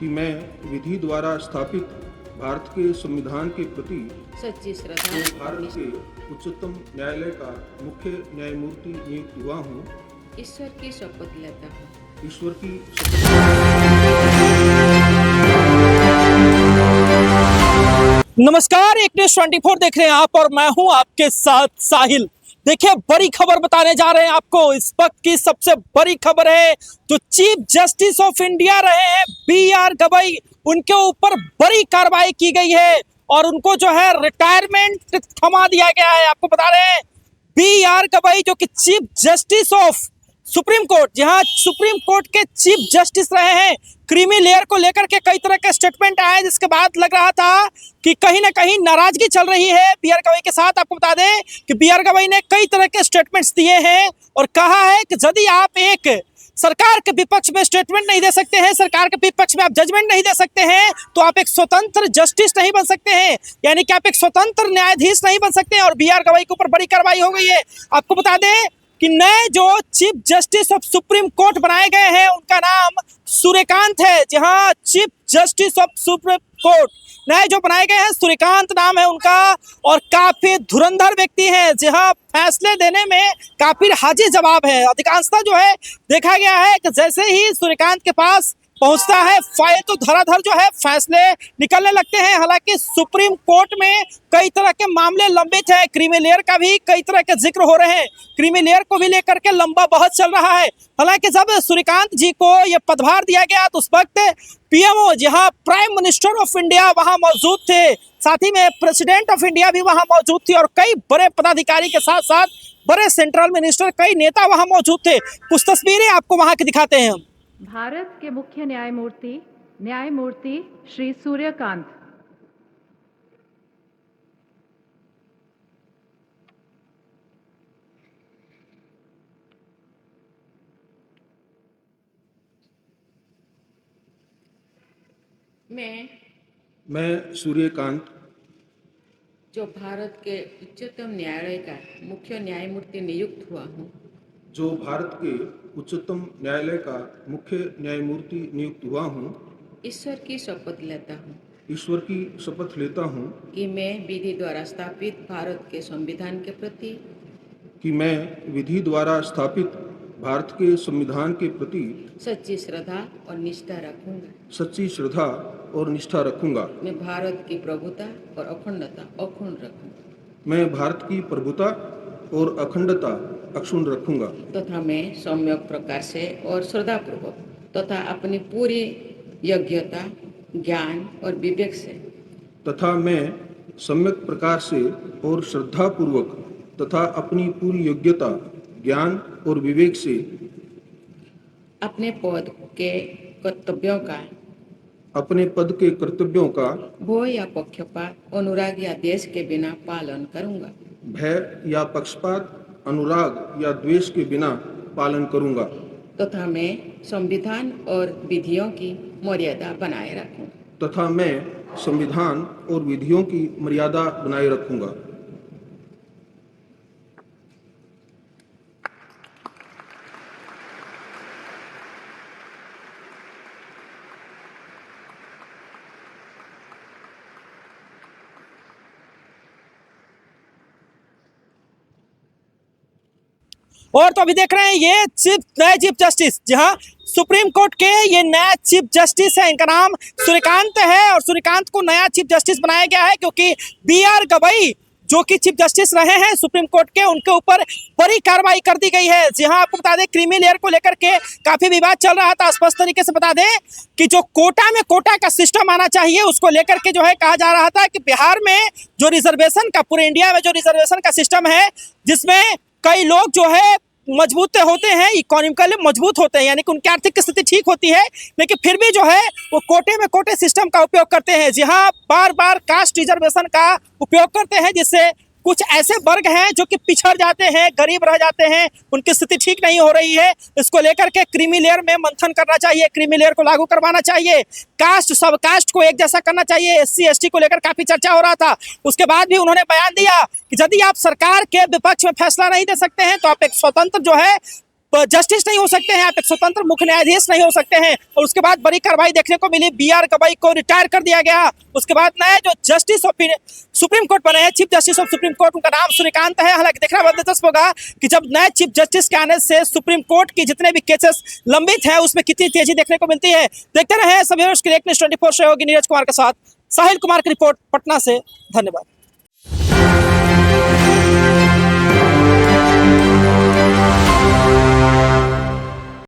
कि मैं विधि द्वारा स्थापित भारत के संविधान के प्रति सच्ची श्रद्धा जो और भारत के उच्चतम न्यायालय का मुख्य न्यायमूर्ति नियुक्त हुआ हूँ, ईश्वर की शपथ लेता हूँ। ईश्वर की शपथ। नमस्कार, एक न्यूज़ 24 देख रहे हैं आप और मैं हूं आपके साथ साहिल। देखिए, बड़ी खबर बताने जा रहे हैं आपको। इस वक्त की सबसे बड़ी खबर है जो चीफ जस्टिस ऑफ इंडिया रहे हैं BR गवई, उनके ऊपर बड़ी कार्रवाई की गई है और उनको जो है रिटायरमेंट थमा दिया गया है। आपको बता रहे हैं BR गवई जो कि chief justice of supreme court, जहां सुप्रीम कोर्ट के चीफ जस्टिस रहे हैं, क्रीमी लेयर को लेकर के कई तरह के स्टेटमेंट आए, जिसके बाद लग रहा था कि कहीं ना कहीं नाराजगी चल रही है BR गवई के साथ। आपको बता दें कि BR गवई ने कई तरह के स्टेटमेंट्स दिए हैं और कहा है कि यदि आप एक सरकार के विपक्ष में स्टेटमेंट नहीं दे सकते हैं, सरकार के विपक्ष में आप जजमेंट नहीं दे सकते हैं, तो आप एक स्वतंत्र जस्टिस नहीं बन सकते हैं, यानी कि आप एक स्वतंत्र न्यायाधीश नहीं बन सकते हैं। और BR गवई के ऊपर बड़ी कार्रवाई हो गई है। आपको बता दें कि नए जो chief justice of supreme court बनाए गए हैं, उनका नाम सूर्यकांत है। जहां chief justice of supreme court नए जो बनाए गए हैं, सूर्यकांत नाम है उनका, और काफी धुरंधर व्यक्ति हैं। जहां फैसले देने में काफी हाजिर जवाब है। अधिकांशतः जो है देखा गया है कि जैसे ही सूर्यकांत के पास पहुंचता है फाइल, तो धराधर जो है फैसले निकलने लगते हैं। हालांकि सुप्रीम कोर्ट में कई तरह के मामले लंबित है, क्रीमी लेयर का भी कई तरह के जिक्र हो रहे हैं, क्रीमी लेयर को भी लेकर के लंबा बहस चल रहा है। हालांकि जब सूर्यकांत जी को यह पदभार दिया गया तो उस वक्त PMO, जहां प्राइम मिनिस्टर ऑफ इंडिया वहां मौजूद थे, साथ ही में प्रेसिडेंट ऑफ इंडिया भी वहां मौजूद थी और कई बड़े पदाधिकारी के साथ साथ बड़े सेंट्रल मिनिस्टर, कई नेता वहां मौजूद थे। कुछ तस्वीरें आपको वहां की दिखाते हैं हम। भारत के मुख्य न्यायमूर्ति श्री सूर्यकांत। मैं सूर्यकांत, जो भारत के उच्चतम न्यायालय का मुख्य न्यायमूर्ति नियुक्त हुआ हूँ, जो भारत के उच्चतम न्यायालय का मुख्य न्यायमूर्ति नियुक्त हुआ हूँ, ईश्वर की शपथ लेता हूँ ईश्वर की शपथ लेता हूँ कि मैं विधि द्वारा स्थापित भारत के संविधान के प्रति कि मैं विधि द्वारा स्थापित भारत के संविधान के प्रति सच्ची श्रद्धा और निष्ठा रखूंगा। सच्ची श्रद्धा और निष्ठा रखूंगा। मैं भारत की प्रभुता और अखंडता अक्षुण्ण रखूंगा। मैं भारत की प्रभुता और अखंडता अक्षुण्ण रखूंगा तथा मैं सम्यक प्रकार से और श्रद्धापूर्वक तथा अपनी पूरी योग्यता, ज्ञान और विवेक से तथा मैं सम्यक प्रकार से और श्रद्धापूर्वक तथा अपनी पूरी योग्यता, ज्ञान और विवेक से अपने पद के कर्तव्यों का भय या पक्षपात, अनुराग या द्वेष के बिना पालन करूंगा। भय या पक्षपात, अनुराग या द्वेष के बिना पालन करूंगा। तथा मैं संविधान और विधियों की मर्यादा बनाए रखूंगा। तथा मैं संविधान और विधियों की मर्यादा बनाए रखूंगा। और तो अभी देख रहे हैं ये नए चीफ जस्टिस, जहां सुप्रीम कोर्ट के ये नया चीफ जस्टिस है, इनका नाम सूर्यकांत है और सूर्यकांत को नया चीफ जस्टिस बनाया गया है क्योंकि BR गवई जो कि चीफ जस्टिस रहे हैं सुप्रीम कोर्ट के, उनके ऊपर बड़ी कार्रवाई कर दी गई है। जहां आपको बता दें क्रीमी लेयर को लेकर के काफी विवाद चल रहा था। स्पष्ट तरीके से बता दें कि जो कोटा का सिस्टम आना चाहिए, उसको लेकर के जो है कहा जा रहा था कि बिहार में जो रिजर्वेशन का, पूरे इंडिया में जो रिजर्वेशन का सिस्टम है, जिसमें कई लोग जो है मजबूत होते हैं, इकोनॉमिकली मजबूत होते हैं, यानी कि उनकी आर्थिक स्थिति ठीक होती है, लेकिन फिर भी जो है वो कोटे सिस्टम का उपयोग करते हैं, जहां बार बार कास्ट रिजर्वेशन का उपयोग करते हैं, जिससे कुछ ऐसे वर्ग हैं जो कि पिछड़ जाते हैं, गरीब रह जाते हैं, उनकी स्थिति ठीक नहीं हो रही है। इसको लेकर के क्रीमी लेयर में मंथन करना चाहिए, क्रीमी लेयर को लागू करवाना चाहिए, कास्ट सब कास्ट को एक जैसा करना चाहिए। SC ST को लेकर काफी चर्चा हो रहा था। उसके बाद भी उन्होंने बयान दिया कि यदि आप सरकार के विपक्ष में फैसला नहीं दे सकते हैं तो आप एक स्वतंत्र जो है जस्टिस नहीं हो सकते हैं, आप एक स्वतंत्र मुख्य न्यायाधीश नहीं हो सकते हैं। और उसके बाद बड़ी कार्रवाई देखने को मिली, BR गवाई को रिटायर कर दिया गया। उसके बाद नए जो जस्टिस ऑफ सुप्रीम कोर्ट बने हैं, chief justice of supreme court, उनका नाम सूर्यकांत है। हालांकि देखना बहुत दिलचस्प होगा कि जब नए चीफ जस्टिस के आने से सुप्रीम कोर्ट की जितने भी केसेस लंबित है उसमें कितनी तेजी देखने को मिलती है। देखते रहे सभी के लिए न्यूज़ 24 से होगी नीरज कुमार के साथ साहिल कुमार की रिपोर्ट पटना से। धन्यवाद।